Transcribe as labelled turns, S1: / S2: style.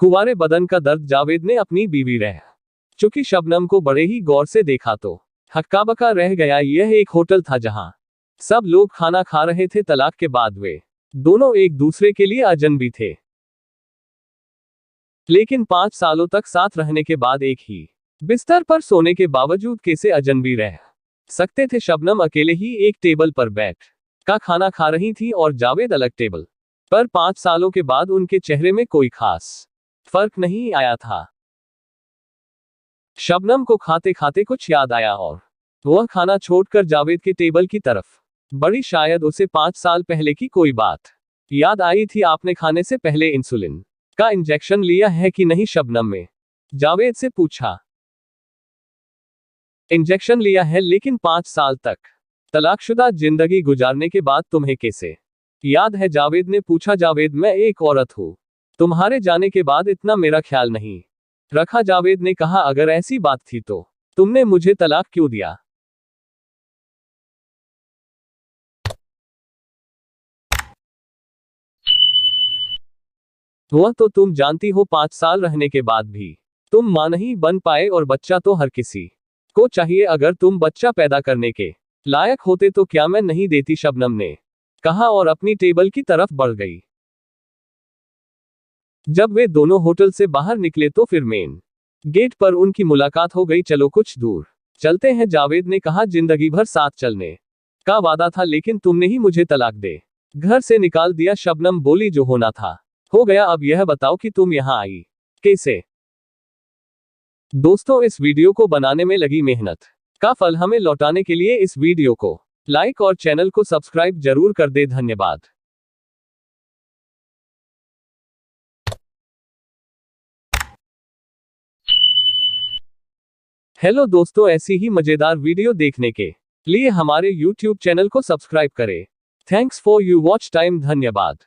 S1: कुंवारे बदन का दर्द जावेद ने अपनी बीवी रह चुकी शबनम को बड़े ही गौर से देखा तो हक्का-बक्का रह गया। यह एक होटल था जहां सब लोग खाना खा रहे थे। तलाक के बाद वे दोनों एक दूसरे के लिए अजनबी थे, लेकिन 5 सालों तक साथ रहने के बाद एक ही बिस्तर पर सोने के बावजूद कैसे अजनबी रह सकते थे। शबनम अकेले ही एक टेबल पर बैठ का खाना खा रही थी और जावेद अलग टेबल पर। 5 सालों के बाद उनके चेहरे में कोई खास फर्क नहीं आया था। शबनम को खाते खाते कुछ याद आया और वह खाना छोड़कर जावेद के टेबल की तरफ बढ़ी। शायद उसे 5 साल पहले की कोई बात याद आई थी। आपने खाने से पहले इंसुलिन का इंजेक्शन लिया है कि नहीं? शबनम ने जावेद से पूछा। इंजेक्शन लिया है, लेकिन 5 साल तक तलाकशुदा जिंदगी गुजारने के बाद तुम्हें कैसे याद है? जावेद ने पूछा। जावेद, मैं एक औरत हूं, तुम्हारे जाने के बाद इतना मेरा ख्याल नहीं रखा। जावेद ने कहा, अगर ऐसी बात थी तो तुमने मुझे तलाक क्यों दिया? वह तो तुम जानती हो, 5 साल रहने के बाद भी तुम मां नहीं बन पाए, और बच्चा तो हर किसी को चाहिए। अगर तुम बच्चा पैदा करने के लायक होते तो क्या मैं नहीं देती? शबनम ने कहा और अपनी टेबल की तरफ बढ़ गई। जब वे दोनों होटल से बाहर निकले तो फिर मेन गेट पर उनकी मुलाकात हो गई। चलो कुछ दूर चलते हैं, जावेद ने कहा। जिंदगी भर साथ चलने का वादा था, लेकिन तुमने ही मुझे तलाक दे घर से निकाल दिया। शबनम बोली, जो होना था हो गया। अब यह बताओ कि तुम यहां आई कैसे? दोस्तों, इस वीडियो को बनाने में लगी मेहनत का फल हमें लौटाने के लिए इस वीडियो को लाइक और चैनल को सब्सक्राइब जरूर कर दे। धन्यवाद। हेलो दोस्तों, ऐसी ही मजेदार वीडियो देखने के लिए हमारे YouTube चैनल को सब्सक्राइब करें। Thanks for you watch time. धन्यवाद।